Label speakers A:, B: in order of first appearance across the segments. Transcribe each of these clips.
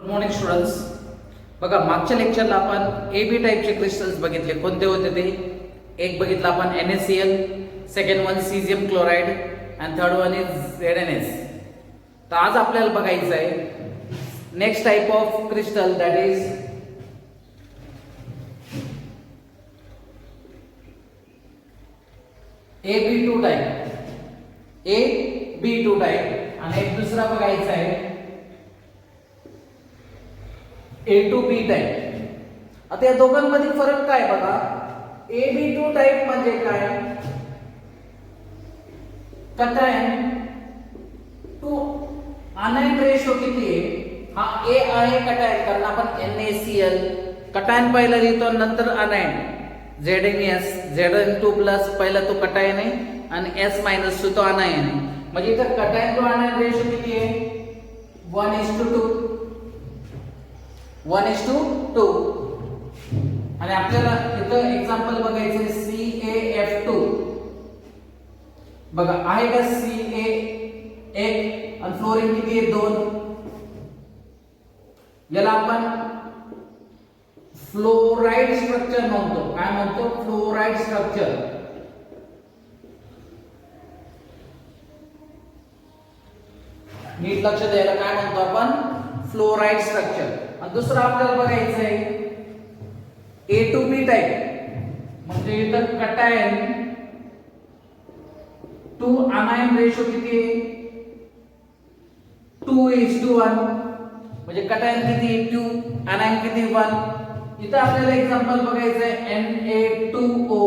A: Good morning students. बघा, मागच्या लेक्चरला आपण ए बी टाईपचे क्रिस्टल्स बघितले. कोणते होते ते? एक बघितलं आपण NaCl, second one caesium chloride and third one is ZnS. तर आज आपल्याला बघायचं आहे next type of crystal, that is AB2 type. AB2 type आणि एक दुसरा बघायचा आहे A2B टाइप. आता या दोघांमध्ये फरक काय बघा. AB2 टाइप म्हणजे काय? कटायन टू अनायन रेशो किती आहे? हा A आहे कटायन, कारण आपण NaCl कटायन पहिला लिहितो नंतर अनायन. ZnS Zn2 प्लस पहिला तो कटायन आहे आणि S मायनस तो अनायन आहे. म्हणजे इथं कटायन टू अनायन रेशो किती आहे? 1:2. 1:2. आणि आपल्याला इथं एक्झाम्पल बघायचं CaF2. बघा, आहे का Ca 1 आणि फ्लोरीन किती आहे? 2. याला आपण फ्लोराइड स्ट्रक्चर म्हणतो. काय म्हणतो? Fluoride structure. नीट लक्ष द्यायला काय म्हणतो आपण? Fluoride structure. आणि दुसरं आपल्याला बघायचं आहे A2B टाइप. म्हणजे इथं कटायन टू अनायन रेशो किती आहे? 2:1. म्हणजे कटायन किती? 2, अनायन किती? 1. इथं आपल्याला एक्झाम्पल बघायचं आहे Na2O.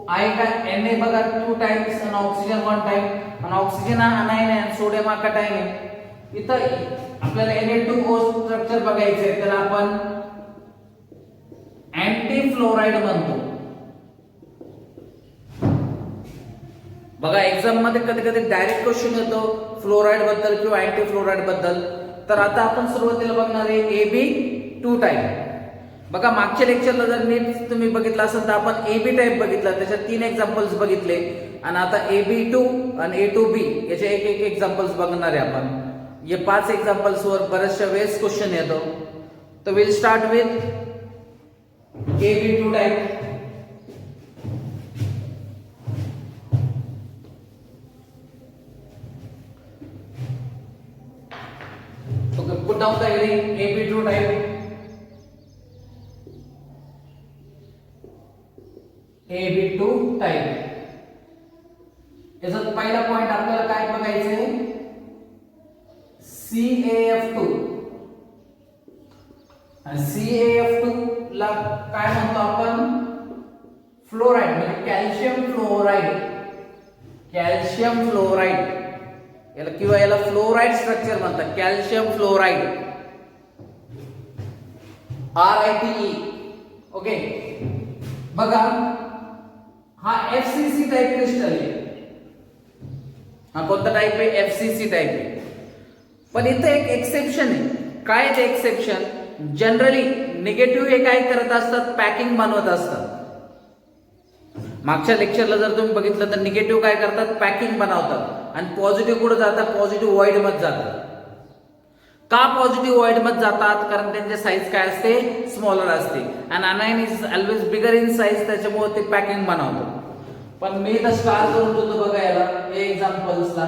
A: आहे का? Na बघा 2 टाइम्स आणि ऑक्सिजन 1 टाइम. आणि ऑक्सिजन हा अनायन आहे, सोडियम हा कटायन आहे. इथं आपल्याला Na2O स्ट्रक्चर बघायचं आहे, त्याला आपण अँटी फ्लोराइड म्हणतो. बघा, एक्झाम मध्ये कधी कधी डायरेक्ट क्वेश्चन येतो फ्लोराइड बद्दल किंवा अँटी फ्लोराइड बद्दल. तर आता आपण सुरुवातीला बघणार आहे AB2 टाइप. बघा, मागच्या लेक्चरला जर नीट तुम्ही बघितलं असेल तर आपण AB टाइप बघितला, त्याच्यात 3 एक्झाम्पल्स बघितले. आणि आता AB2 आणि A2B याचे एक एक एक्झाम्पल्स बघणार आहे आपण. ये 5 एक्झाम्पल्स वर बरेचशा वेळेस क्वेश्चन येतो. तो will start with AB2 type. Okay, put down the heading AB2 type. AB2 type. याचा पहिला पॉइंट आपल्याला काय बघायचं आहे? CaF2. आणि CaF2 ला काय म्हणतो आपण? फ्लोराइड, म्हणजे कॅल्शियम फ्लोराइड. कॅल्शियम फ्लोराइड याला किंवा याला फ्लोराइड स्ट्रक्चर म्हणतात. Calcium fluoride, RiPe. ओके, बघा, हा FCC टाइप क्रिस्टल आहे. हा कोणता टाइप आहे? FCC टाइप आहे. पण इथे एक एक्सेप्शन आहे. काय ते एक्सेप्शन? जनरली निगेटिव्ह हे काय करत असतात? पॅकिंग बनवत असतात. मागच्या लेक्चरला जर तुम्ही बघितलं तर निगेटिव्ह काय करतात? पॅकिंग बनवतात. आणि पॉझिटिव्ह कुठे जातात? पॉझिटिव्ह व्हॉइड मध्ये जातात. का पॉझिटिव्ह व्हॉइड मध्ये जातात? कारण त्यांची साईज काय असते? स्मॉलर असते. आणि अनायन is always bigger in size, त्याच्यामुळे ते पॅकिंग बनवतात. पण मी इथं स्टार करून देतो बघा याला, हे एक्झाम्पल्सला.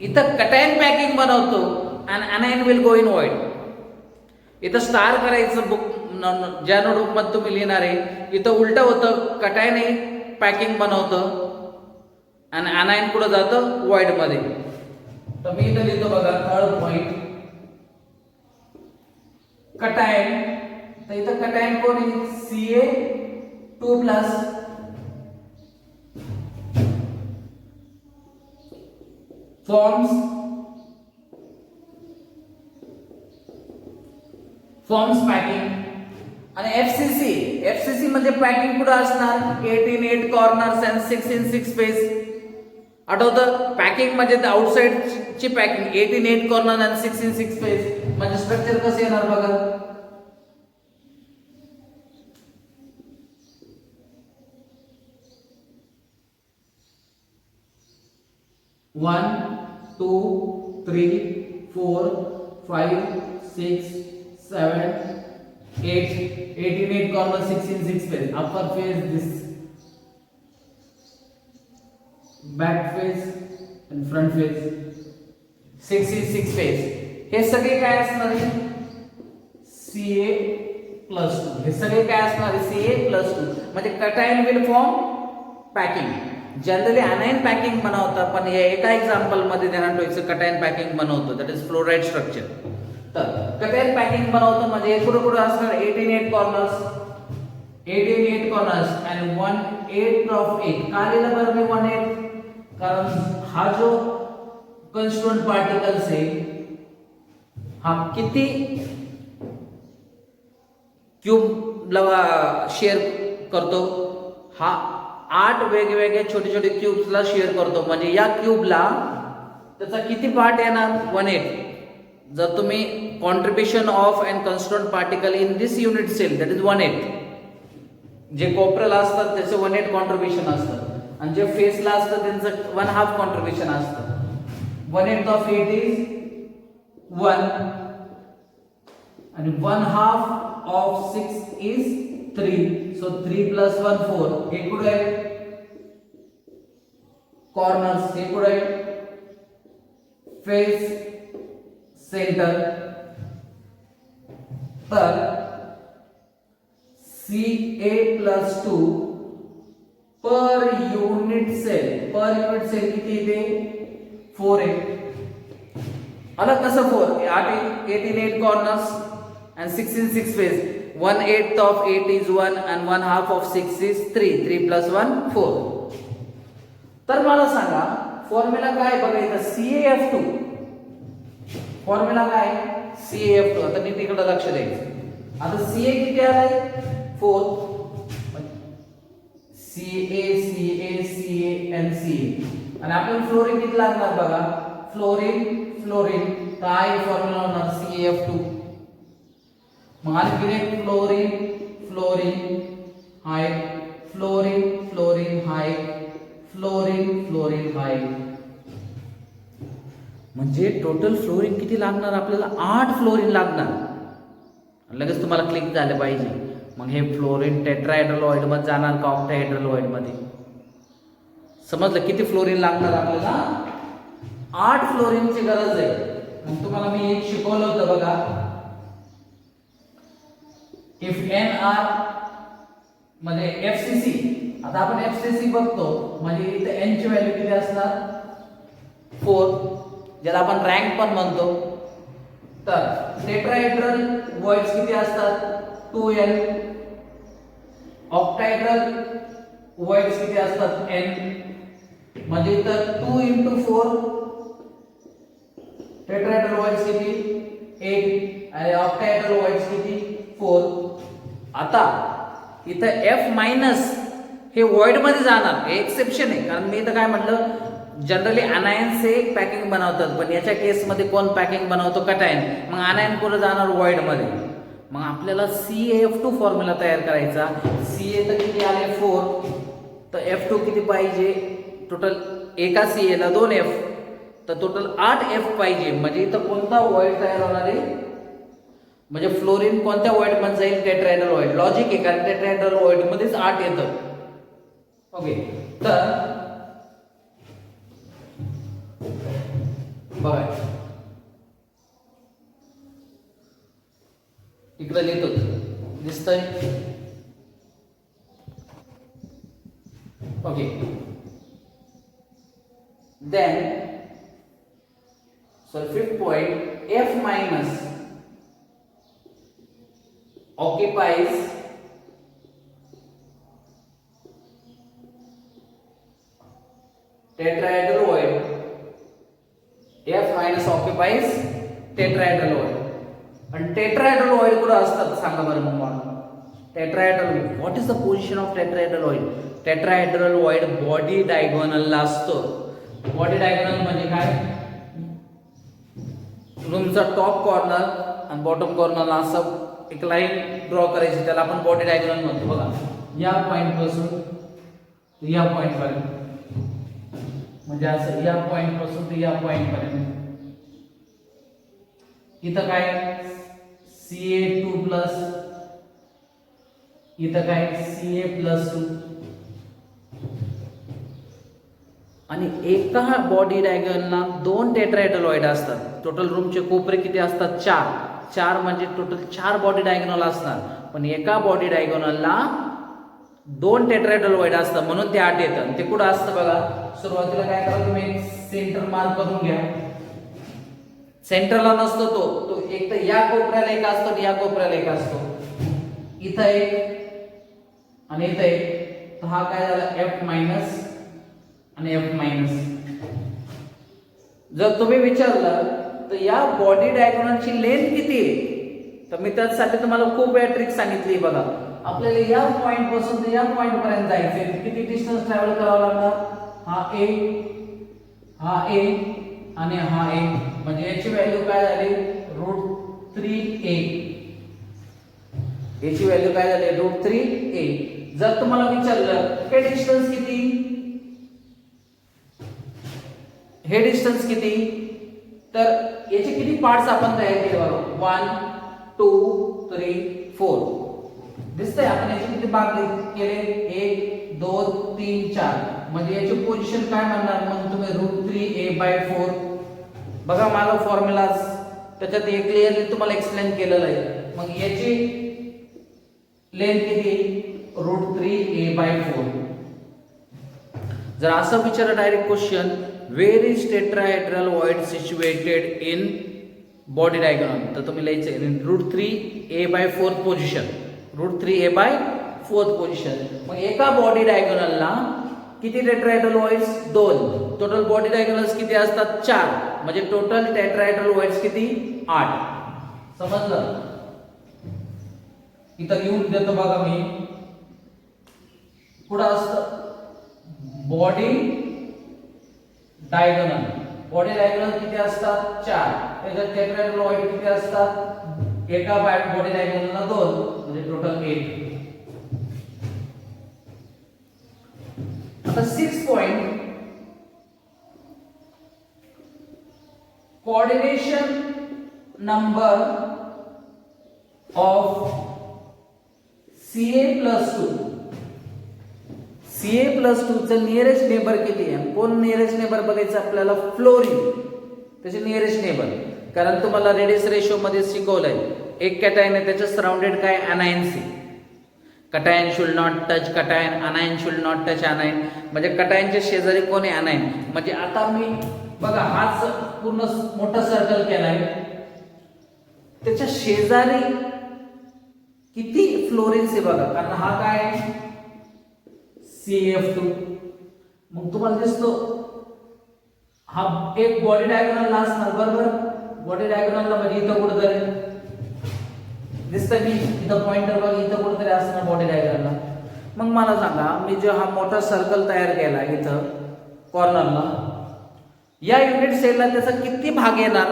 A: इथं कटायन पॅकिंग बनवतो आणि अनायन विल गो इन व्हॉइड. इथं स्टार करायचं बुक ज्या नोटबुक मध्ये तुम्ही लिहिणार आहे, इथं उलट होतं. कटायन पॅकिंग बनवतं आणि अनायन कुठं जातं? व्हॉइड मध्ये. तर मी इथं लिहितो बघा, थर्ड पॉइंट कटायन. तर इथं कटायन कोण आहे? Ca2 plus forms packing. आणि FCC मध्ये पॅकिंग कुठं असणार? 8 कॉर्नर्स अँड 6 स्पेस. आठवतं? पॅकिंग म्हणजे आउटसाइड ची पॅकिंग 8 कॉर्नर अँड 6 स्पेस. म्हणजे स्ट्रक्चर कसं येणार बघा. 1 2 3 4 5 6 7 8 8 in 8 corner, 6 in 6 face. Upper face this, back face and front face, 6 in 6 face. हे सगळे काय असणार आहे? CA plus 2. हे सगळे काय असणार आहे? CA plus 2. म्हणजे cation will form packing. Generally अनायन packing बनवतात, पण या एका एक्झाम्पल मध्ये ध्यानात ठेवायचं कटायन पॅकिंग बनवतो, दॅट इज फ्लोराइड स्ट्रक्चर. तर कटायन पॅकिंग बनवतो म्हणजे कुठे असणार? 8 in 8 corners, 8 in 8 corners and 1/8 of 8. का लिहिलं बरं मी 1/8? कारण हा जो कन्स्टिट्यूएंट पार्टिकल्स आहे हा किती क्यूब शेअर करतो? हा 8 वेगवेगळे छोटे छोटे क्यूब्सला शेअर करतो. म्हणजे या क्यूबला त्याचा किती पार्ट येणार? 1/8. जर तुम्ही contribution of and constituent particle in this unit cell, that is 1/8. जे कोपऱ्याल असतात त्याचे 1/8 कॉन्ट्रीब्युशन असतं आणि जे फेसला असतं त्यांचं 1/2 कॉन्ट्रीब्युशन असतं. 1/8 of 8 is 1 and 1/2 of 6 is 3. So 3 plus 1 4. हे कुठे आहे? कॉर्नर्स. हे कुठे आहे? Face, center. तर CA plus 2 per unit cell. Per unit cell किती येते? 4 आहे. अलग कसं 4? 8 in 8 corners and 6 in 6 face. 1/8 of 8 is 1 and 1/2 of 6 is 3. 3 plus 1 4. तर मला सांगा फॉर्म्युला काय बघायचं? CaF2. फॉर्म्युला काय? CaF2. आता नीट इकडे लक्ष द्यायचं. आता Ca किती आलाय? 4. Ca and Ca आणि आपल्याला फ्लोरीन किती लागणार बघा? फ्लोरीन काय फॉर्म्युला होणार? CaF2. मग आणखी एक फ्लोरीन हाय, फ्लोरीन हाय, फ्लोरीन हाय. म्हणजे टोटल फ्लोरीन किती लागणार आपल्याला? 8 फ्लोरीन लागणार. लगेच तुम्हाला क्लिक झालं पाहिजे. मग हे फ्लोरीन टेट्राहेड्रल मध्ये जाणार का ऑक्टाहेड्रल मध्ये? समजलं किती फ्लोरीन लागणार आपल्याला? 8 फ्लोरीनची गरज आहे. मग तुम्हाला मी एक शिकवलं होतं बघा, इफ NR मध्ये FCC. आता आपण FCC बघतो म्हणजे इथे N ची व्हॅल्यू किती असणार? 4, ज्याला आपण रँक पण म्हणतो. तर टेट्राहेड्रल वॉइड्स किती असतात? 2N. ऑक्टाहेड्रल वॉइड्स किती असतात? N. म्हणजे इथं 2 into 4 टेट्राहेड्रल वॉइड्स किती? 8 आणि ऑक्टाहेड्रल वॉइड्स किती? 4. आता इथं F मायनस हे वॉइड मध्ये जाणार. हे एक्सेप्शन आहे, कारण मी इथं काय म्हटलं, जनरली अनायन से पॅकिंग बनवतात, पण याच्या केस मध्ये कोण पॅकिंग बनवतो? कटायन. मग अनायन कुठे जाणार? वॉइड मध्ये. मग आपल्याला CaF2 फॉर्म्युला तयार करायचा. Ca तर किती आले? 4. तर F2 किती पाहिजे? टोटल एका Ca ला 2 F, तर टोटल 8 F पाहिजे. म्हणजे इथं कोणता वॉइड तयार होणार आहे? म्हणजे फ्लोरीन कोणत्या वॉइड मध्ये जाईल? Tetrahedral void. लॉजिक आहे, कारण टेट्राहेड्रल वॉइड मध्येच 8 येतं. ओके. तर बघा इकडे लिहितो, दिसतंय? Okay. Then so fifth point, F minus occupies tetrahedral void. F minus occupies tetrahedral void. आणि टेट्राहेड्रल वॉइड कुठे असतात सांगा बरं मग मला? Tetrahedral, what is the position of tetrahedral void? Tetrahedral void body डायगोनलला असतो. बॉडी डायगोनल म्हणजे काय? रूमचा टॉप कॉर्नर आणि बॉटम कॉर्नरला असं एक लाईन ड्रॉ करायची, त्याला आपण बॉडी डायगोनल म्हणतो. बघा या पॉइंट पासून या पॉइंट पर्यंत, म्हणजे असं या पॉइंट पासून ते या पॉइंट पर्यंत इथं काय Ca2 प्लस, इथं काय Ca+2, आणि एका बॉडी डायगोनलला 2 टेट्राहेड्रॉइड असतात. टोटल रूमचे कोपरे किती असतात? 4 म्हणजे टोटल 4 बॉडी डायगोनल असणार, पण एका बॉडी डायगोनलला 2 टेट्राहेड्रॉइड असतात म्हणून ते 8 येतं. ते कुठं असतं बघा, सुरुवातीला काय करा तुम्ही सेंटर मार्क करून घ्या. सेंटरला नसतो तो एक तर या कोपऱ्याला एक असतो आणि या कोपऱ्याला एक असतो. इथं एक आणि इथं एक, तर हा काय झाला F- आणि F-. जर तुम्ही विचारलं तर या बॉडी डायगोनलची लेंथ किती आहे, तर मी त्यासाठी तुम्हाला खूप वेळा ट्रिक सांगितली बघा. आपल्याला या पॉइंट पासून ते या पॉइंट पर्यंत जायचंय, किती डिस्टन्स ट्रॅव्हल करावं लागणार? हा A, हा A आणि हा A, म्हणजे याची व्हॅल्यू काय झाली? √3a. याची व्हॅल्यू काय झाली? √3a. जर तुम्हाला विचारलं हे डिस्टन्स किती, हे डिस्टन्स किती, तर याचे किती पार्ट्स आपण तयार केले बघा? 1 2 3 4 दिसतंय. आपण याचे किती भाग केले? 1 2 3 4, म्हणजे याची पोझिशन काय म्हणणार मग तुम्ही? √3a/4. बघा माझा फॉर्म्युला त्याच्यात एक क्लिअरली तुम्हाला एक्सप्लेन केलेलं आहे. मग याची लेंथ किती? √3a/4. जर असं विचारलं direct question, where is tetrahedral void situated in body diagonal, तर तुम्ही लिहायचं √3a/4 पोझिशन, √3a/4 पोझिशन. मग एका बॉडी डायगोनलला किती tetrahedral voids? 2. Total body diagonals किती असतात? 4, म्हणजे टोटल टेट्राहेड्रल वॉइड्स किती? 8. समजलं? इथं लिहून देतो बघा मी. पुढे असतं बॉडी डायगोनल. बॉडी डायगोनल किती असतात? 4. त्याच्यात टेट्राहेड्रल वॉइड किती असतात? एका बॉडी डायगोनलला 2, म्हणजे टोटल 8. आता 6 point, coordination number of Ca+2. Ca+2 चं नियरेस्ट नेबर किती आहे? कोण नियरेस्ट नेबर बघायचं आपल्याला? फ्लोरीन, त्याचे नियरेस्ट नेबर. कारण तुम्हाला रेडियस रेशो मध्ये शिकवलंय, एक कॅटायन आहे त्याच्या सराउंडेड काय? अनायन्स. Cation should not touch cation, अनायन should not touch अनायन, म्हणजे कटायनच्या शेजारी कोण आहे? अनायन. म्हणजे आता मी बघा हाच पूर्ण मोठा सर्कल केलाय, त्याच्या शेजारी किती फ्लोरीन्स आहे बघा, कारण हा काय? CF2. मग तुम्हाला दिसतो हा एक बॉडी डायगोनलला असणार, बरोबर? बॉडी डायगोनलला म्हणजे इथं कुठेतरी दिसतंय मी, इथं पॉइंटर बघा, इथं कुठेतरी असणार बॉडी डायगोनलला. मग मला सांगा, मी जो हा मोठा सर्कल तयार केला इथं कॉर्नरला, या युनिट सेलला त्याचा किती भाग येणार?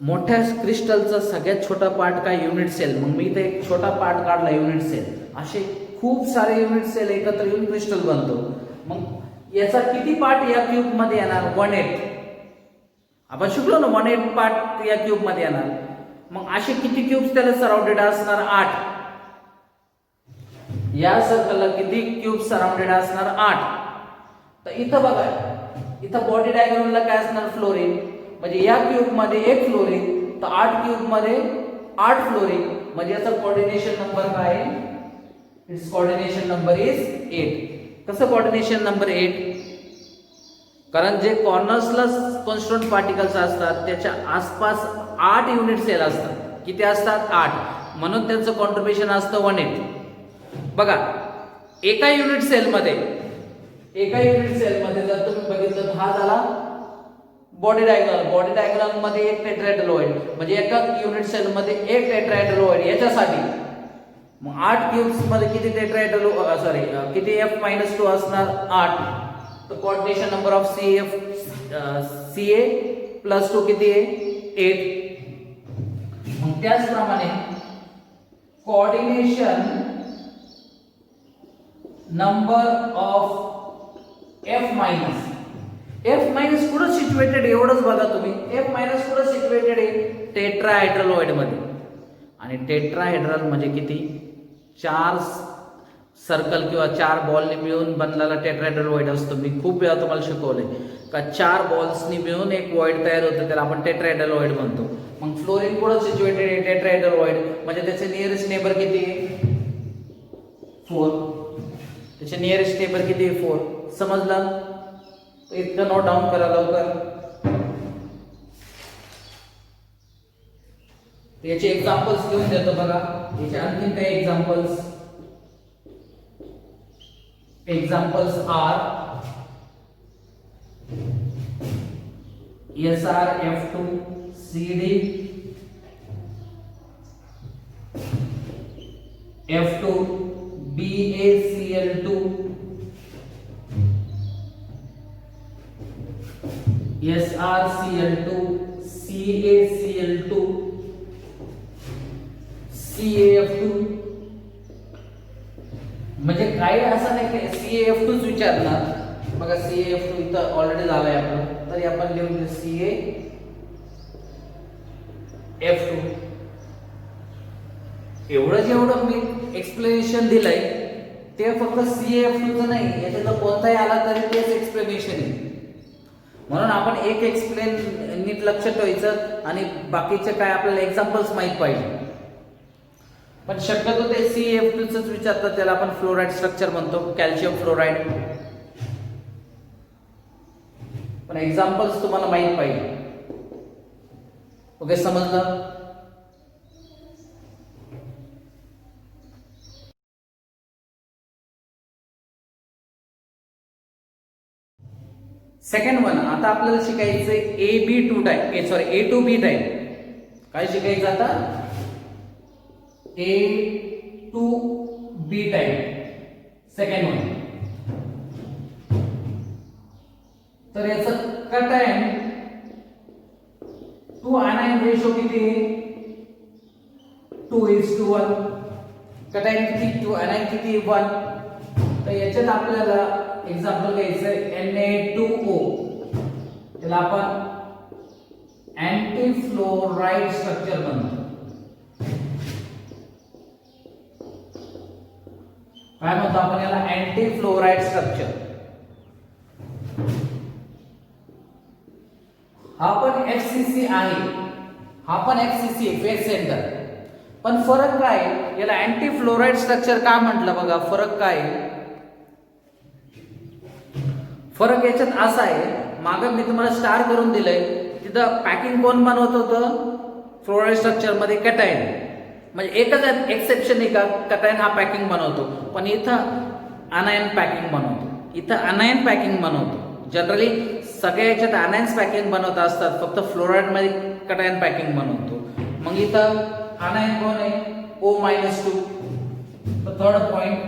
A: मोठ्या क्रिस्टलचा सगळ्यात छोटा पार्ट काय? Unit cell. मग मी इथे एक छोटा पार्ट काढला, युनिट सेल. असे खूप सारे युनिट सेल एकत्र येऊन क्रिस्टल बनतो. मग याचा किती पार्ट या क्यूब मध्ये येणार? 1/8. आपण शिकलो ना, 1/8 पार्ट या क्यूब मध्ये येणार. मग असे किती क्यूब्स त्याला सराउंडेड असणार? 8. या सर्कलला किती क्यूब सराउंडेड असणार? 8. तर इथं बघा, इथं बॉडी डायग्रामला काय असणार? फ्लोरीन. म्हणजे या क्यूब मध्ये एक फ्लोरीन, तर 8 क्यूब मध्ये 8 फ्लोरीन, म्हणजे याचा कोऑर्डिनेशन नंबर काय आहे? It's coordination number is 8. कसं कोऑर्डिनेशन नंबर 8? कारण जे कॉर्नर्सला कॉन्स्टंट पार्टिकल्स असतात त्याच्या आसपास 8 युनिट सेल असतात. किती असतात? 8. म्हणून त्यांचं कॉन्ट्रिब्युशन असतं 1/8. बघा, एका युनिट सेलमध्ये जर तुम्ही बघितलं तर हा झाला बॉडी डायग्राम. बॉडी डायग्राम मध्ये एक टेट्राहेड्रॉइड, म्हणजे एका युनिट सेल मध्ये एक टेट्राहेड्रॉइड. याच्यासाठी मग 8 क्यूब्स मध्ये किती टेट्राहेड्रॉइड, किती F-2 असणार? 8. तर कोऑर्डिनेशन नंबर ऑफ Ca+2 किती आहे? 8. मग त्याचप्रमाणे coordination number of F-. F minus कुठं सिच्युएटेड एवढंच बघा तुम्ही. एफ मायनस कुठं सिच्युएटेड आहे? टेट्राहायड्रॉइड मध्ये. आणि टेट्राहायड्रल म्हणजे किती? 4 सर्कल किंवा 4 बॉलने मिळून बनलेला टेट्राहायड्रल वॉइड असतो. मी खूप वेळा तुम्हाला शिकवलंय का 4 बॉल्सनी मिळून एक वॉइड तयार होतं, त्याला आपण टेट्राहायड्रल वॉइड म्हणतो. मग फ्लोरीन कुठं सिच्युएटेड आहे? टेट्राहायड्रल वॉइड म्हणजे त्याचे नियरेस्ट नेबर किती आहे? 4. त्याचे नियरेस्ट नेबर किती आहे? 4. समजलं? इतकं नोट डाऊन करा लवकर. याचे एक्झाम्पल्स घेऊन देतो बघा. याचे आणखीन काही examples R SrF2CD, F2 BaCl2, SrCl2 CaCl2 CaF2. म्हणजे काही असं नाही की CaF2 विचारणार. बघा CaF2 इथं ऑलरेडी झालंय आपलं, तरी आपण लिहून CaF2. जेवढं मी एक्सप्लेनेशन दिलंय ते फक्त CaF2चं नाही, याच्यातलं कोणताही आला तरी तेच एक्सप्लेनेशन आहे. म्हणून आपण एक एक्सप्लेन नीट लक्षात ठेवायचं आणि बाकीचे काय आपल्याला एक्झाम्पल्स माहित पाहिजे. पण शक्यतो ते CaF2च विचारतात, त्याला आपण फ्लोराइड स्ट्रक्चर म्हणतो, कॅल्शियम फ्लोराइड. पण एक्झाम्पल्स तुम्हाला माहित पाहिजे. ओके, समजलं? Second one. आता आपल्याला शिकायचंय A2B टाइप. काय शिकायचं आता? A2B type. Second one. तर याचं कटायन टू आनायन रेशो किती आहे? 2:1. कटायन किती? 2 आनायन किती? 1. तर याच्यात आपल्याला एक्झाम्पल घ्यायचं Na2O. त्याला आपण अँटी फ्लोराइड स्ट्रक्चर म्हणतो. काय म्हणतो आपण याला? Anti fluoride structure. हा पण FCC आहे, हा पण FCC आहे, फेस सेंटर. पण फरक काय? याला अँटी फ्लोराइड स्ट्रक्चर का म्हटलं? बघा फरक काय. फरक याच्यात असा आहे, मागं मी तुम्हाला स्टार करून दिलंय, तिथं पॅकिंग कोण बनवत होतं? फ्लोराइड स्ट्रक्चर मध्ये कटायन. म्हणजे एकच एक्सेप्शन आहे का कटायन हा पॅकिंग बनवतो, पण इथं अनायन पॅकिंग बनवतो. जनरली सगळ्या याच्यात अनायन्स पॅकिंग बनवत असतात, फक्त फ्लोराइड मध्ये कटायन पॅकिंग बनवतो. मग इथं अनायन कोण आहे? O-2. Third point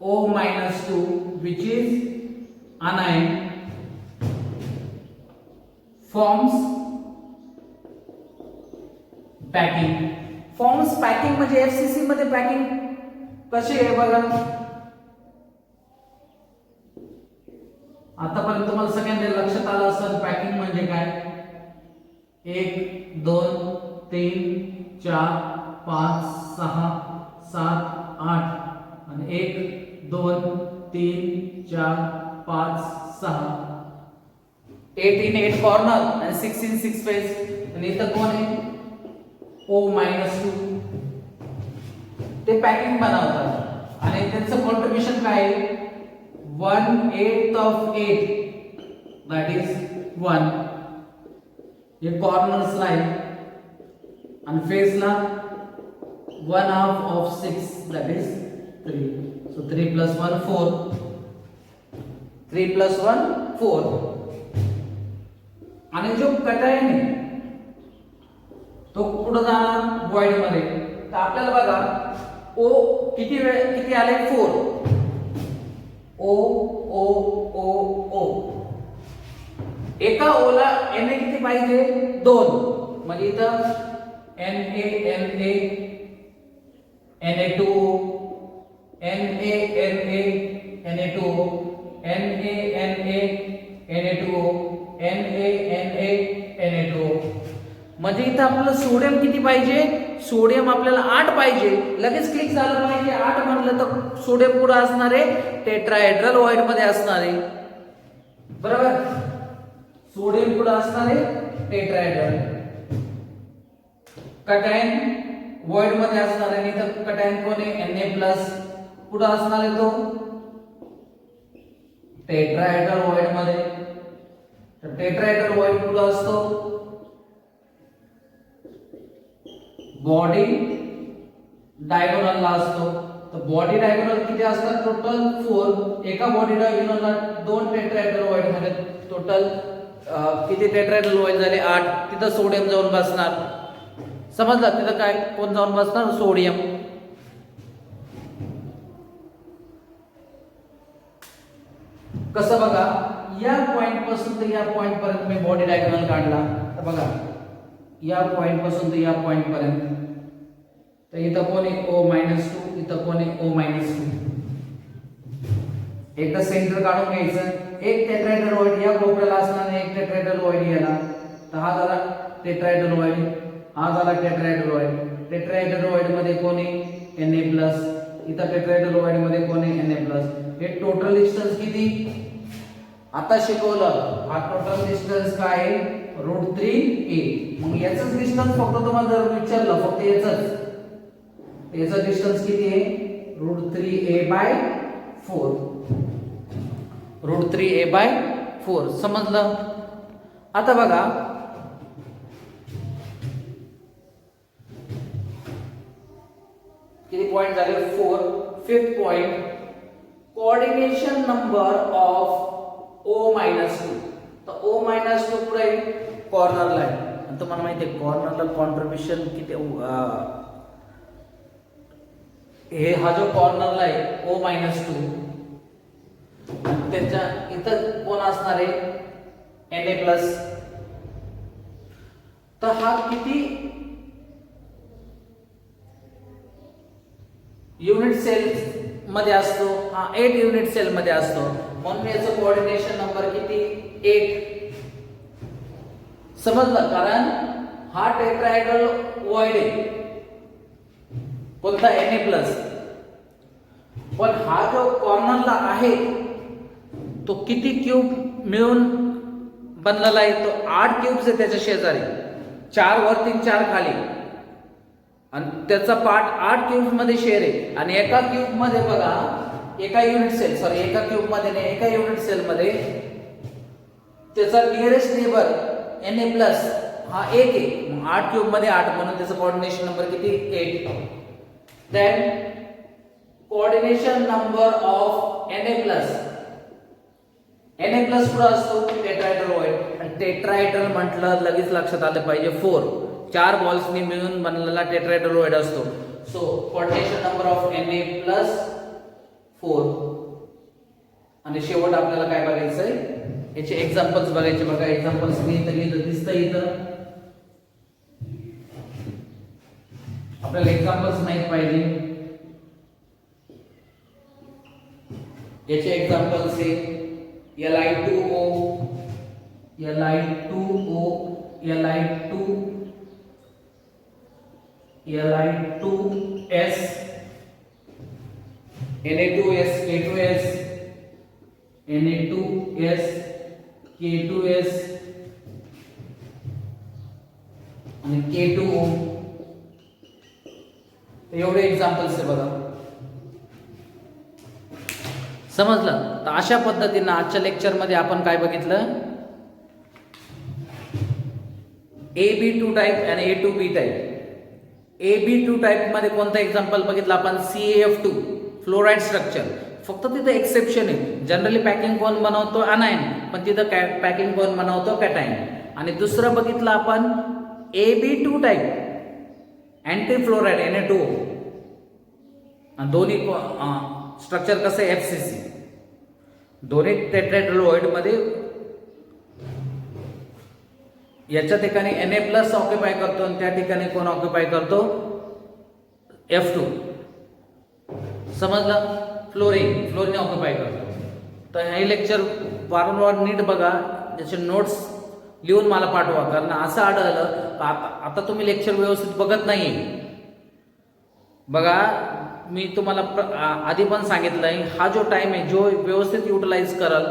A: O-2 which is anion forms packing म्हणजे FCC मध्ये पॅकिंग कशी आहे बघा. आतापर्यंत तुम्हाला सगळ्यांना लक्षात आलं असेल पॅकिंग म्हणजे काय. 1 2 3 4 5 6 7 8 आणि 1 2 3 4 5 6. 8 in 8 कॉर्नर आणि 6 in 6 फेस. आणि इथं कोण आहे? O-2. ते पॅकिंग बनवतात आणि त्यांचं कॉन्ट्रिब्युशन काय आहे? 1/8 of 8 that is 1. हे कॉर्नर्सला आहे आणि फेसला 1/2 of 6 that is 3. So 3 plus 1 4. 3 plus 1 4. आणि जो कटायन आहे तो कुठं जाणार? व्हॉइड मध्ये. तर आपल्याला बघा O किती आले? 4. O O O O. एका ओला Na किती पाहिजे? 2. म्हणजे इथं Na Na2O Na Na Na2O Na Na Na2O Na2O. म्हणजे इथं आपल्याला सोडियम किती पाहिजे? सोडियम आपल्याला 8 पाहिजे. लगेच क्लिक झालं पाहिजे. 8 म्हणलं तर सोडियम कुठं असणार आहे? टेट्राहेड्रल वॉइड मध्ये असणार आहे. बरोबर? सोडियम कुठं असणार आहे? टेट्राहेड्रल. कटायन वॉइड मध्ये असणार आहे. इथं कटायन कोण आहे? Na+. कुठं असणार आहे तो? टेट्राहेड्रल वॉइड मध्ये. तर टेट्राहेड्रल वॉइड कुठं असतो? बॉडी डायगोनलला असतो. तर बॉडी डायगोनल किती असतात? टोटल 4. एका बॉडी डायगोनलला 2 टेट्राहेड्रल वॉइड झाले. टोटल किती टेट्राहेड्रल वॉइड झाले? 8. तिथं सोडियम जाऊन बसणार. समजलं? तिथं काय कोण जाऊन बसणार? सोडियम. कसं बघा, या पॉइंट पासून तर या पॉइंट पर्यंत मी बॉडी डायगोनल काढला. तर बघा, या पॉइंट पासून तर या पॉइंट पर्यंत. तर इथं कोण आहे? O-2. इथं कोण आहे? O-2. एकदा सेंटर काढून घ्यायचं. एक टेट्राहेड्रल वॉइड या कोपऱ्याला असणार आणि एक टेट्राहेड्रल वॉइड याला. तर हा झाला टेट्राहेड्रल वॉइड, हा झाला टेट्राहेड्रल वॉइड. टेट्राहेड्रल वॉइड मध्ये कोण आहे? Na+. इथं टेट्राहेड्रल वॉइड मध्ये कोण आहे? Na+. हे टोटल डिस्टन्स किती? आता शिकवलं. हा टोटल डिस्टन्स काय आहे? √3a. मग याचं डिस्टन्स फक्त तुम्हाला जर विचारलं फक्त याचं डिस्टन्स किती आहे? √3a/4. √3a/4. समजलं? आता बघा, किती पॉइंट झाले? 4. 5th point, coordination number of O-2. तर O-2 पुढे कॉर्नरला आहे. आणि तुम्हाला माहिती आहे कॉर्नरला कॉन्ट्रीब्युशन किती? हे हा जो कॉर्नरला आहे O-2, आणि त्याच्या इथं कोण असणार आहे? Na+. तर हा किती युनिट सेल मध्ये असतो? हा 8 युनिट सेल मध्ये असतो. म्हणून याचं कोऑर्डिनेशन नंबर किती? 8. समजलं? कारण हा टेट्राहेड्रल वॉइड आहे. कोणता? Na+. पण हा जो कॉर्नरला आहे तो किती क्यूब मिळून बनलेला आहे? तो 8 क्यूब्स आहे त्याच्या शेजारी. 4 वरती 4 खाली. आणि त्याचा पार्ट 8 क्यूब्स मध्ये शेअर आहे. आणि एका क्यूब मध्ये बघा, एका युनिट सेल मध्ये त्याचा नियरेस्ट नेबर Na+ हा 1 आहे. मग 8 क्यूब मध्ये 8, म्हणून त्याचा कोऑर्डिनेशन नंबर किती? 8. Then coordination number of Na+. Na+ कुठं असतो? Tetrahedral void. आणि टेट्राहेड्रल म्हटलं लगेच लक्षात आलं पाहिजे 4. 4 बॉल्सनी मिळून बनलेला टेट्राहेड्रल वॉइड असतो. So coordination number of Na+ 4. आणि शेवट आपल्याला काय बघायचंय? याचे एक्झाम्पल्स बघायचे. बघा, एक्झाम्पल्स मी इथं लिहिलं, दिसतं इथं. आपल्याला एक्झाम्पल्स माहित पाहिजे. याचे एक्झाम्पल्स आहे Li2O, Li2O, Li2, Li2S, Na2S, K2S, Na2S, K2S आणि K2O. एवढे एक्झाम्पल्स आहे बघा. समजलं? तर अशा पद्धतीने आजच्या लेक्चर मध्ये आपण काय बघितलं? AB2 टाइप आणि A2B टाइप. AB2 टाइप मध्ये कोणता एक्झाम्पल बघितला आपण? CaF2 fluoride structure. फक्त तिथं एक्सेप्शन आहे. जनरली पॅकिंग कोण बनवतो? अनायन. पण तिथं पॅकिंग कोण बनवतो? कॅटायन. आणि दुसरं बघितलं आपण AB2 type anti fluoride Na2O. आणि दोन्ही स्ट्रक्चर कसं आहे? FCC. दोन्ही टेट्राहेड्रल वॉइड मध्ये याच्या ठिकाणी Na+ ऑक्युपाय करतो आणि त्या ठिकाणी कोण ऑक्युपाय करतो? F2. समजलं? फ्लोरीन ऑक्युपाय करतो. तर हे लेक्चर वारंवार नीट बघा. त्याचे नोट्स लिहून मला पाठवा, कारण असं आढळलं आता तुम्ही लेक्चर व्यवस्थित बघत नाही. बघा मी तुम्हाला आधी पण सांगितलंय, हा जो टाइम आहे जो व्यवस्थित युटिलाइज कराल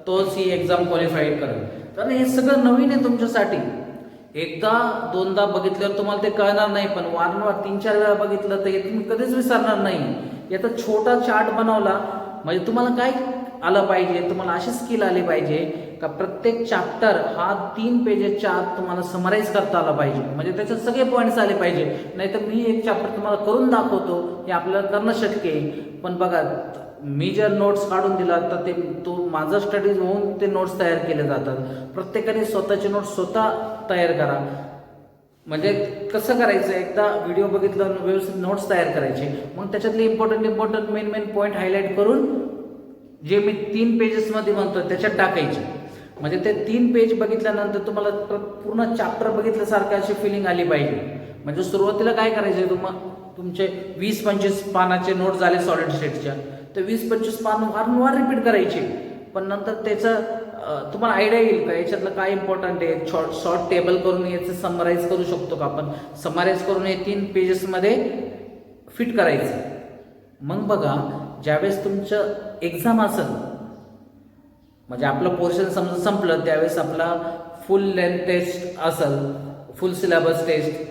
A: तोच ही एक्झाम क्वालिफाईड करेल. कारण हे सगळं नवीन आहे तुमच्यासाठी. एकदा दोनदा बघितल्यावर तुम्हाला ते कळणार नाही, पण वारंवार 3-4 वेळा बघितलं तर हे तुम्ही कधीच विसरणार नाही. याचा छोटा चार्ट बनवला म्हणजे तुम्हाला काय आलं पाहिजे, तुम्हाला अशी स्किल आली पाहिजे का प्रत्येक चॅप्टर हा 3 पेजेसच्या आत तुम्हाला समराईज करता आला पाहिजे, म्हणजे त्याच्यात सगळे पॉईंट्स आले पाहिजे. नाहीतर मी एक चॅप्टर तुम्हाला करून दाखवतो, हे आपल्याला करणं शक्य आहे, पण बघा मी जर नोट्स काढून दिला तर तो माझा स्टडीज होऊन ते नोट्स तयार केले जातात. प्रत्येकाने स्वतःचे नोट्स स्वतः तयार करा. म्हणजे कसं करायचं, एकदा व्हिडिओ बघितला व्यवस्थित नोट्स तयार करायचे, मग त्याच्यातले इम्पॉर्टंट मेन पॉईंट हायलाईट करून जे मी 3 पेजेसमध्ये म्हणतो त्याच्यात टाकायचे. म्हणजे ते 3 पेज बघितल्यानंतर तुम्हाला पूर्ण चॅप्टर बघितल्यासारखं अशी फिलिंग आली पाहिजे. म्हणजे सुरुवातीला काय करायचे, तुमचे 20-25 पानाचे नोट झाले सॉलिड स्टेटच्या, तर 20-25 पान वारंवार रिपीट करायचे. पण नंतर त्याचं तुम्हाला आयडिया येईल का याच्यातलं काय इम्पॉर्टंट आहे. शॉर्ट टेबल करून याचं समराईज करू शकतो का आपण, समराईज करून हे 3 पेजेसमध्ये फिट करायचं. मग बघा ज्यावेळेस तुमचं एक्झाम असेल, म्हणजे आपलं पोर्शन समजा संपलं, त्यावेळेस आपला फुल लेंथ टेस्ट असेल, फुल सिलेबस टेस्ट,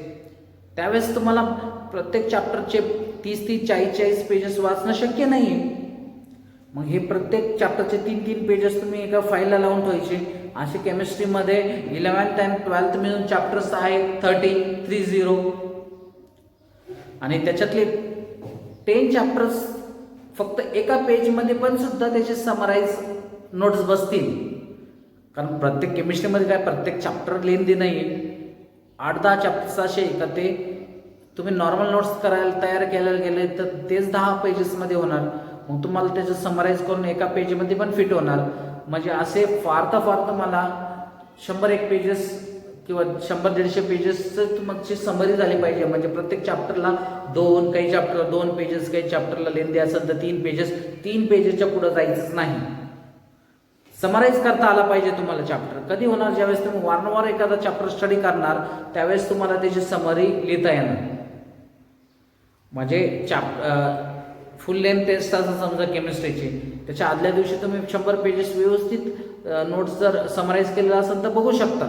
A: त्यावेळेस तुम्हाला प्रत्येक चॅप्टरचे 30-30, 40-40 पेजेस वाचणं शक्य नाही आहे. मग हे प्रत्येक चॅप्टरचे 3-3 पेजेस तुम्ही एका फाईलला लावून ठेवायचे. असे केमिस्ट्रीमध्ये 11th and 12th मिळून चॅप्टर्स आहेत 30 आणि त्याच्यातले 10 चॅप्टर्स फक्त एका पेजमध्ये पण सुद्धा त्याचे समराईज नोट्स बसतील. कारण प्रत्येक केमिस्ट्रीमध्ये काय प्रत्येक चॅप्टर लेंदी नाही आहे, 8-10 चॅप्टर्स असे का ते तुम्ही नॉर्मल नोट्स करायला तयार केलेले गेले तर तेच 10 पेजेसमध्ये होणार. मग तुम्हाला त्याचं समराईज करून एका पेजमध्ये पण फिट होणार. म्हणजे असे फार तर मला 100-1 पेजेस किंवा 100-150 पेजेसचं तुमची समरी झाली पाहिजे. म्हणजे प्रत्येक चॅप्टरला काही चॅप्टरला 2 पेजेस, काही चॅप्टरला लेंदी असेल तर 3 पेजेस, 3 पेजेसच्या पुढे जायचंच नाही. समराईज करता आला पाहिजे तुम्हाला चॅप्टर. कधी होणार, ज्यावेळेस तुम्ही वारंवार एखादा चॅप्टर स्टडी करणार त्यावेळेस तुम्हाला त्याची समरी लिहिता येणार. म्हणजे फुल लेंथ टेस्ट असं समजा केमिस्ट्रीची, त्याच्या आदल्या दिवशी तुम्ही 100 पेजेस व्यवस्थित नोट्स जर समराईज केलेला असेल तर बघू शकता.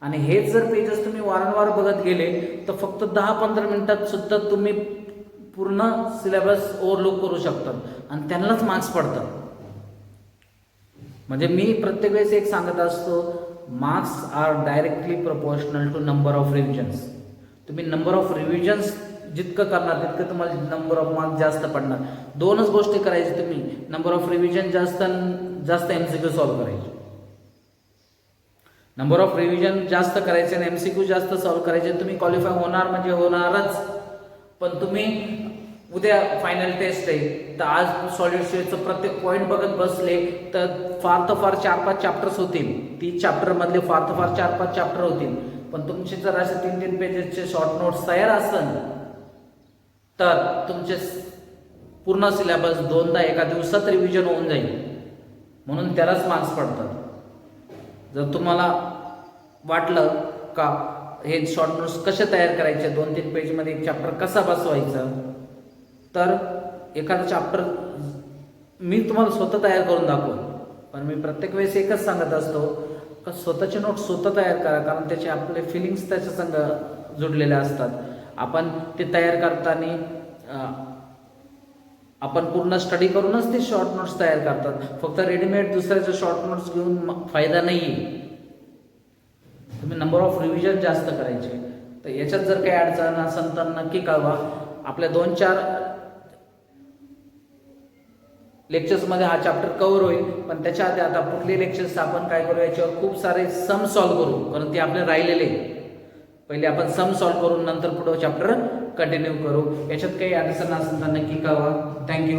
A: आणि हेच जर पेजेस तुम्ही वारंवार बघत गेले तर फक्त 10-15 मिनिटात सुद्धा तुम्ही पूर्ण सिलेबस ओव्हरलुक करू शकता आणि त्यांनाच मार्क्स पडतात. म्हणजे मी प्रत्येक वेळेस एक सांगत असतो, marks are directly proportional to number of revisions. तुम्ही नंबर ऑफ रिव्हिजन्स जितकं करणार तितकं तुम्हाला नंबर ऑफ मार्क्स जास्त पडणार. 2च गोष्टी करायची तुम्ही, नंबर ऑफ रिव्हिजन जास्त MCQ सॉल्व्ह करायचे. नंबर ऑफ रिव्हिजन जास्त करायचे आणि MCQ जास्त सॉल्व्ह करायचे. तुम्ही क्वालिफाय होणार म्हणजे होणारच. पण तुम्ही उद्या फायनल टेस्ट आहे तर आज सॉलिड स्टेटचं प्रत्येक पॉईंट बघत बसले तर फार 4-5 चॅप्टर्स होतील. 30 चॅप्टरमधले फार 4-5 चॅप्टर होतील. पण तुमचे जर असे 3-3 पेजेसचे शॉर्ट नोट्स तयार असेल तर तुमचे पूर्ण सिलेबस 2दा एका दिवसात रिव्हिजन होऊन जाईल. म्हणून त्यालाच मार्क्स पडतात. जर तुम्हाला वाटलं का हे शॉर्ट नोट्स कसे तयार करायचे, 2-3 पेजमध्ये एक चॅप्टर कसा बसवायचा, तर एखादा चॅप्टर मी तुम्हाला स्वतः तयार करून दाखवतो. पण मी प्रत्येक वेळेस एकच सांगत असतो का स्वतःचे नोट्स स्वतः तयार करा, कारण त्याचे आपले फिलिंग्स त्याच्या संग जुडलेले असतात. आपण ते तयार करताना आपण पूर्ण स्टडी करूनच ते शॉर्ट नोट्स तयार करतात. फक्त रेडीमेड दुसऱ्याचे शॉर्ट नोट्स घेऊन फायदा नाही आहे. तुम्ही नंबर ऑफ रिव्हिजन जास्त करायचे. तर याच्यात जर काही अडचण असेल तर नक्की कळवा. आपल्या 2-4 लेक्चर्समध्ये हा चॅप्टर कव्हर होईल. पण त्याच्या आधी आता पुढले लेक्चर्स आपण काय करू, याच्यावर खूप सारे सम सॉल्व्ह करू, कारण ते आपले राहिलेले. पहिले आपण सम सॉल्व्ह करून नंतर पुढे चॅप्टर कंटिन्यू करू. याच्यात काही अडचण असेल तर नक्की कळवा. थँक्यू.